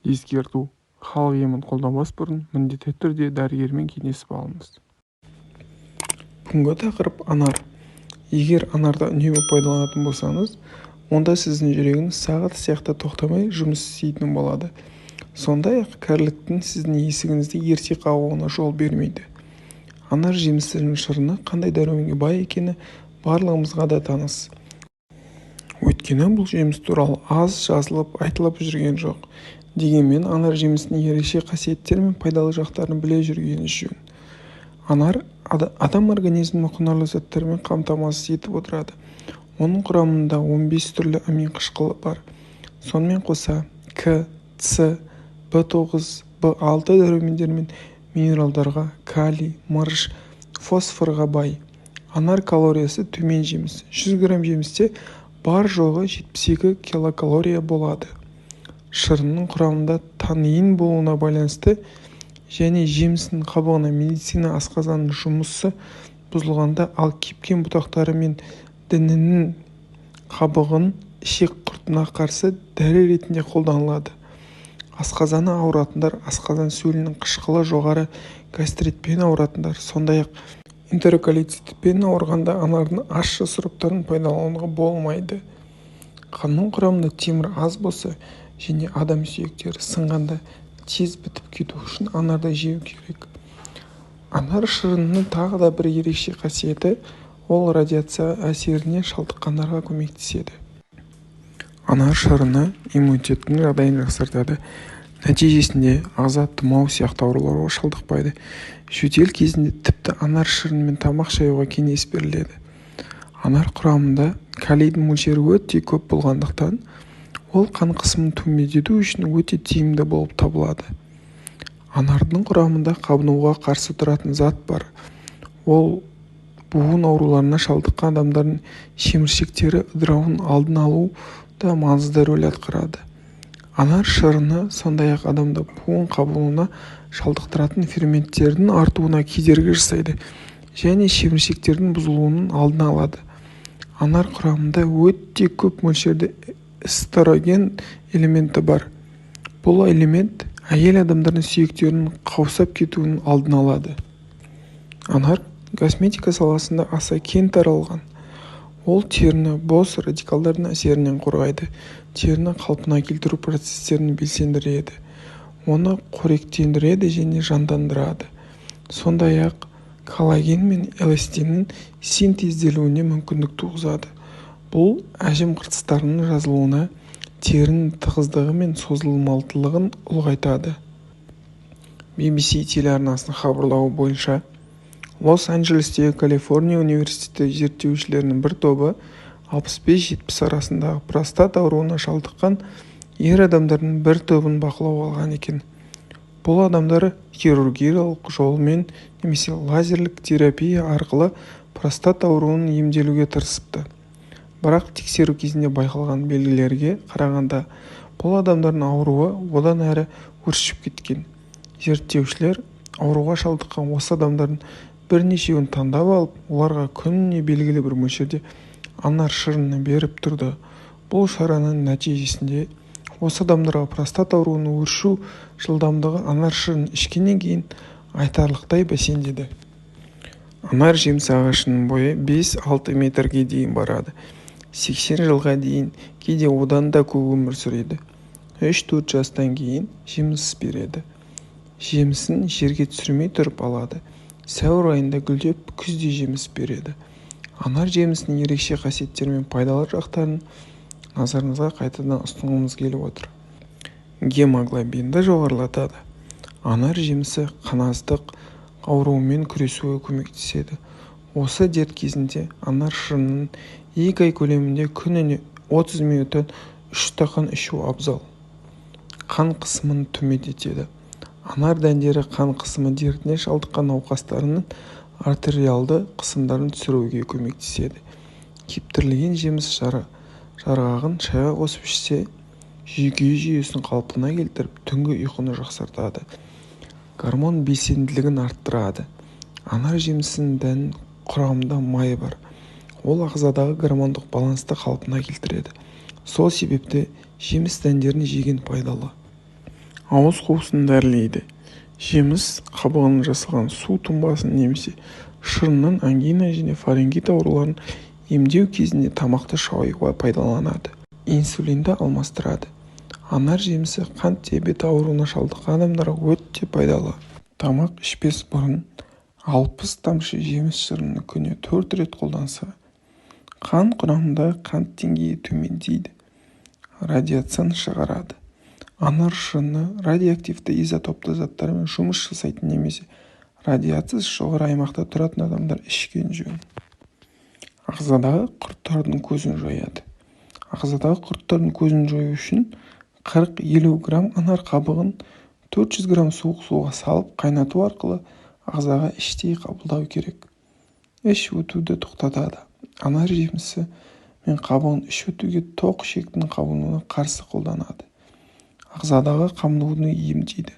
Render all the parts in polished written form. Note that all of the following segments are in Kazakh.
Ескерту: халық емін қолданбас бұрын міндетті түрде дәрігермен кеңесіп алыңыз. Бүгінгі тақырып анар. Егер анарды үнемі пайдаланатын болсаңыз, онда сіздің жүрегіңіз сағат сияқты тоқтамай жұмыс істейтін болады. Сондай-ақ кәріліктің сіздің есігіңізді ерте қағуына жол бермейді. Анар жемісінің шырыны қандай дәруменге бай екені барлығымызға да таныс. Өйткені бұл жеміс туралы аз жазылып айтылып жүрген жоқ. Дегенмен анар жемісінің ерекше қасиеттері мен пайдалы жақтарын біле жүргеніңіз жөн. Анар адам организмін құнарлы заттармен қамтамасыз етіп отырады. Оның құрамында 15 түрлі амин қышқылы бар. Сонымен қоса К, С, В9, В6 дәрумендер мен минералдарға, калий, мырыш, фосфорға бай. Анар калориясы төмен жеміс. 100 грамм жемісте бар жоғы 72 килокалория болады. Шырынның құрамында танеин болуына байланысты және жемісінің қабығына медицина асқазанының жұмысы бұзылғанда, ал кепкен бұтақтары мен дінінің қабығын ішек құртына қарсы дәрі ретінде қолданылады. Асқазаны ауыратындар, асқазан сөлінің қышқылы жоғары гастритпен ауыратындар, сондай-ақ энтероколитпен ауырғанда анардың ащы сұрыптарын пайдалануға болмайды. Қанның құрамында темір аз болса және адам сүйектері сынғанда тез бітіп кету үшін анарды жеу керек. Анар шырынының тағы да бір ерекше қасиеті, ол радиация әсеріне шалдыққандарға көмектеседі. Анар шырыны иммунитеттің жағдайын жақсартады. Нәтижесінде ағза тұмау сияқты ауруларға шалдықпайды. Жөтел кезінде тіпті анар шырынымен тамақ жеуға кеңес беріледі. Анар құрамында калийдің мөлшері өте көп болғандықтан, ол қан қысымын төмендету үшін өте тиімді болып табылады. Анардың құрамында қабынуға қарсы тұратын зат бар. Ол буын ауруларына шалдыққан адамдардың шеміршектері ыдырауын алдын алуда маңызды рөл атқарады. Анар шырыны сондай-ақ адамда буын қабынуына шалдықтыратын ферменттердің артуына кедергі жасайды және шеміршектердің бұзылуының алдын алады. Анар құрамында өте көп мөлшерде эстроген элементі бар. Бұл элемент әйел адамдардың сүйектерінің қаусап кетуінің алдын алады. Анар косметика саласында аса кең таралған. Ол теріні бос радикалдардың әсерінен қорғайды, теріні қалпына келтіру процестерін белсендіреді, оны қоректендіреді және жандандырады. Сондай-ақ коллаген мен эластиннің синтезделуіне мүмкіндік туғызады. Бұл әжім қыртыстарының жазылуына, терінің тығыздығы мен созылмалылығын ұлғайтады. BBC телеарнасының хабарлауы бойынша, Лос-Анджелестегі Калифорния университеті зерттеушілерінің бір тобы 65-70 арасындағы простат ауруына шалдыққан ер адамдардың бір тобын бақылауға алған екен. Бұл адамдар хирургиялық жолмен немесе лазерлік терапия арқылы простат ауруын емделуге тырысыпты. Бірақ тексеру кезінде байқалған белгілерге қарағанда, бұл адамдардың ауруы одан әрі өршіп кеткен. Зерттеушілер ауруға шалдыққан осы адамдардың бірнешеуін таңдап алып, оларға күніне белгілі бір мөлшерде анар шырынын беріп тұрды. Бұл шараның нәтижесінде осы адамдарға простат ауруының өршу жылдамдығы анар шырынын ішкеннен кейін айтарлықтай бәсеңдеді. Анар жеміс ағашының бойы 5-6 метрге дейін барады. 80 жылға дейін, кейде одан да көп өмір сүреді. 3-4 жастан кейін жеміс береді. Жемісін жерге түсірмей тұрып алады. Сәуір айында гүлдеп, күзде жеміс береді. Анар жемісінің ерекше қасиеттері мен пайдалы жақтарын назарыңызға қайтадан ұсынғымыз келіп отыр. Гемоглобинді жоғарылатады. Анар жемісі қанасыздық ауруымен күресуге көмектеседі. Осы дерт кезінде анар шырынын 2 ай көлемінде күніне 30 минуттан 3 стақан ішу абзал. Қан қысымын төмендетеді. Анар дәндері қан қысымы дертіне шалдыққан науқастарының артериалды қысымдарын түсіруге көмектеседі. Кептірілген жеміс жарғағын шайға қосып ішсе, жүйке жүйесін қалпына келтіріп, түнгі ұйқыны жақсартады. Гормон белсенділігін арттырады. Анар жемісінің дәнінің құрамында май бар. Ол ағзадағы гормондық балансты қалпына келтіреді. Сол себепті жеміс дәндерін жеген пайдалы. ауыз қуысын дәрілейді. Жеміс қабығынан жасалған су тұнбасын немесе шырынын ангина және фарингит ауруларын емдеу кезінде тамақты шауюға пайдаланады. Инсулинді алмастырады. Анар жемісі қант диабеті ауруына шалдыққан адамдарға өте пайдалы. Тамақ ішпес бұрын 60 тамшы жеміс шырынын күніне 4 рет қолданса, қан құрамында қант деңгейі төмендейді, радиацияны шығарады. Анар шырыны радиоактивті изотопты заттармен жұмыс жасайтын немесе радиациясы жоғары аймақта тұратын адамдар ішкен жөн. Ағзадағы құрттардың көзін жояды. Ағзадағы құрттардың көзін жою үшін 40-50 грамм анар қабығын 400 грамм суық суға салып қайнату арқылы ағзаға іштей қабылдау керек. Іш өтуді тоқтатады. Анар жемісі мен қабығын іш өтуге тоқ ішектің қабынуына қарсы қолданады. Ағзадағы қамынуды емдейді.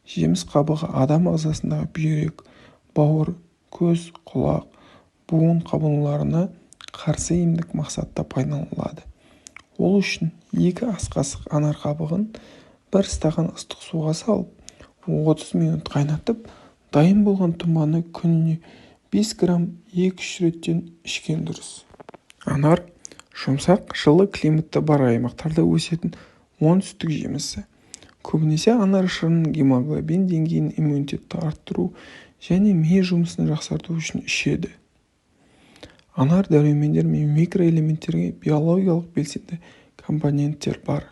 Жеміс қабығы адам ағзасындағы бүйрек, бауыр, көз, құлақ, буын қабынуларына қарсы емдік мақсатта пайдаланылады. Ол үшін 2 ас қасық анар қабығын 1 стақан ыстық суға салып, 30 минут қайнатып, дайын болған тұнбаны күніне 5 грамм 2-3 реттен ішкен дұрыс. Анар жұмсақ, жылы климатты бар аймақтарда өсетін оңтүстік жемісі. Көбінесе анар шырынын гемоглобин деңгейін иммунитетті арттыру және ми жұмысын жақсарту үшін ішеді. Анар дәрумендер мен микроэлементтерге биологиялық белсенді компоненттер бар.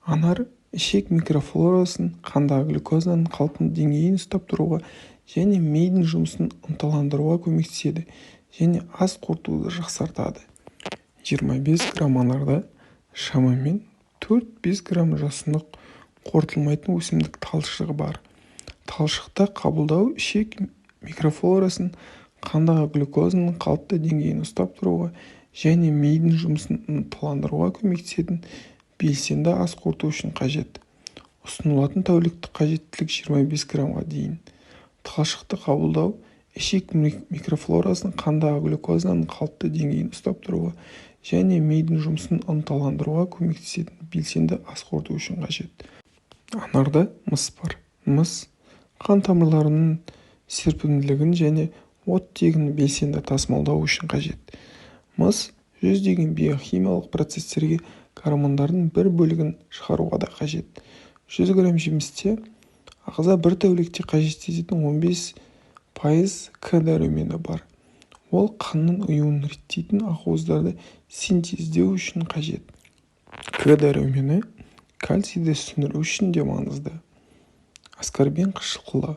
Анар ішек микрофлорасын, қандағы глюкозаның қалпын деңгейін ұстап тұруға және мидың жұмысын ынталандыруға көмектеседі және ас қорытуды жақсартады. 25 грамм анарда шамамен 4-5 грамм жасұнық қорытылмайтын өсімдік талшығы бар. Талшықты қабылдау ішек микрофлорасын, қандағы глюкозаның қалыпты деңгейін ұстап тұруға және мидың жұмысын ынталандыруға көмектесетін белсенді ас қорыту үшін қажет. Ұсынылатын тәуліктік қажеттілік 25 граммға дейін. Талшықты қабылдау ішек микрофлорасын, қандағы глюкозаның қалыпты деңгейін ұстап тұруға және мидың жұмысын ынталандыруға көмектесетін белсенді ас қорыту үшін қажет. Анарда мыс бар. Мыс қан тамырларының серпімділігін және оттегін белсенді тасымалдау үшін қажет. Мыс жүздеген биохимиялық процестерге гормондардың бір бөлігін шығаруға да қажет. 100 грамм жемісте ағза бір тәулікте қажет ететін 15% К дәрумені бар. Ол қанның ұюын реттейтін ақуыздарды синтездеу үшін қажет. К дәрумені кальцийді сіңіру үшін де маңызды. Аскорбин қышқылы.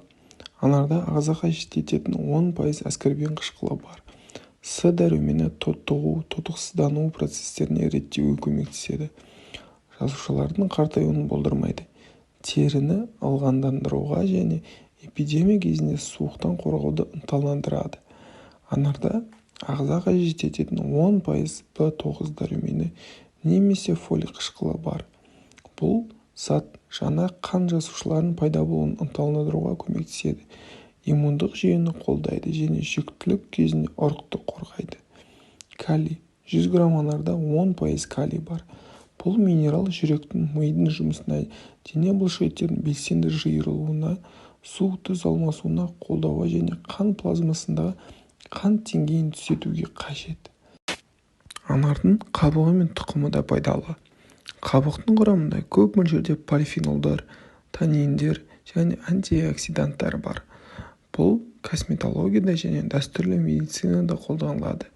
Анарда ағза қажет ететін 10% аскорбин қышқылы бар. С дәрумені тотығу, тотықсыздану процестеріне реттеуге көмектеседі. Жасушалардың қартаюын болдырмайды. Теріні ылғалдандыруға және эпидемия кезінде суықтан қорғауды ынталандырады. Анарда ағза қажет ететін 10% B9 дәрумені немесе фолий қышқылы бар. Бұл зат жаңа қан жасушаларының пайда болуын ынталандыруға көмектеседі. Иммундық жүйені қолдайды және жүктілік кезінде ұрықты қорғайды. Калий. 100 грамм анарда 10% калий бар. Бұл минерал жүректің, мидың жұмысына, дене бұлшықеттерінің белсенді жиырылуына, су тұз алмасуына қолдауға және қан плазмасындағы қан деңгейін түзетуге қажет. Анардың қабығы мен тұқымы да пайдалы. Қабықтың құрамында көп мөлшерде полифенолдар, таниндер және антиоксиданттар бар. Бұл косметологияда және дәстүрлі медицинада қолданылады.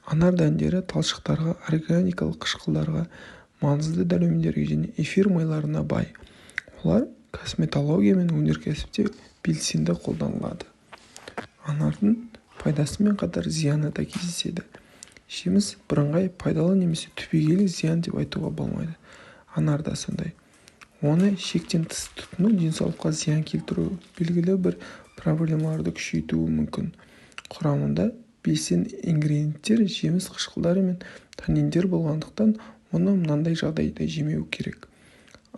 Анар дәндері талшықтарға, органикалық қышқылдарға, маңызды дәрумендерге және эфир майларына бай. Олар косметология мен өнеркәсіпте белсенді қолданылады. Анардың пайдасымен қатар зияны да кездеседі. Жеміс бірыңғай пайдалы немесе түбегейлі зиян деп айтуға болмайды. Анарда сондай. Оны шектен тыс тұтыну денсаулыққа зиян келтіру белгілі бір проблемаларды күшейтуі мүмкін. Құрамында белсенді ингредиенттер жеміс қышқылдары мен таниндер болғандықтан оны мынандай жағдайда жемеу керек.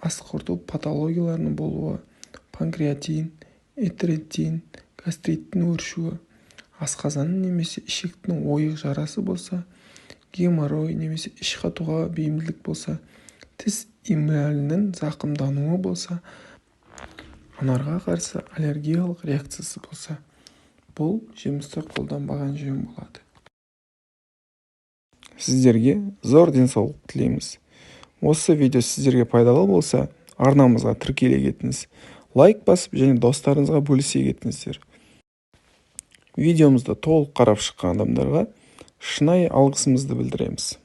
Ас қорыту патологияларының болуы, панкреатин, энтеритин, гастриттің өршуі, асқазанның немесе ішектің ойық жарасы болса, геморрой немесе іш қатуға бейімділік болса, тіс эмалінің зақымдануы болса, анарға қарсы аллергиялық реакциясы болса, бұл жемісті қолданбаған жөн болады. Сіздерге зор денсаулық тілейміз. Осы видео сіздерге пайдалы болса, арнамызға тіркеле кетіңіз. Лайк басып және достарыңызға бөлісе кетіңіздер. Видеомызды толық қарап шыққан адамдарға шынайы алғысымызды білдіреміз.